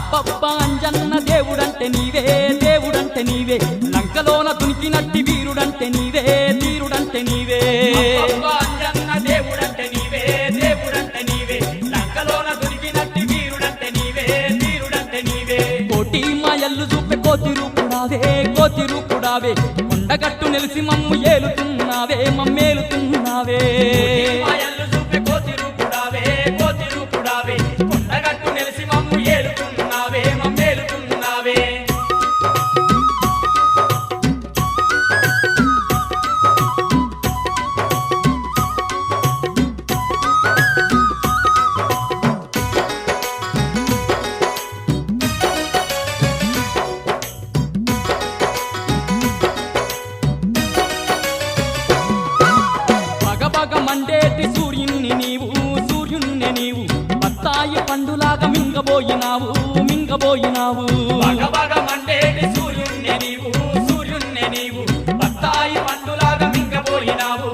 అబ్బబ్బా అంజన్న దేవుడంటే నీవే దేవుడంటే నీవే లంకలోన దునికినట్టి వీరుడంటే నీవే వీరుడంటే నీవే అబ్బబ్బా అంజన్న దేవుడంటే నీవే దేవుడంటే నీవే లంకలోన దునికినట్టి వీరుడంటే నీవే వీరుడంటే నీవే కోటి మాయల్లు చూపే కోతి రూపుడావే కొండగట్టు నిలిసి మమ్ము ఏలుతున్నావే మమ్మేలుతున్నావే మాయల్లు చూపే కోతి రూపుడావే కొండగట్టు నిలిసి మమ్ము ఏలుతున్నావే మమ్మేలుతున్నావే పగపగ మండేటి సూర్యుణ్ణి నీవు బత్తాయి పండులాగా మింగబోయినావు బగబగ మండేటి సూర్యుణ్ణి నీవు బత్తాయి పండులాగా మింగబోయినావు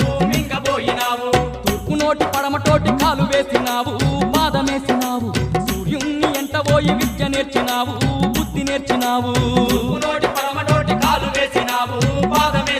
తూర్పు నోటి పడమటోటి కాలు వేసినావు పాదమేసినావు సూర్యుణ్ణి ఎంట పోయి విద్య నేర్చినావు బుద్ధి నేర్చినావు నోటి పరమనోటి కాలు వేసినావు పాదమే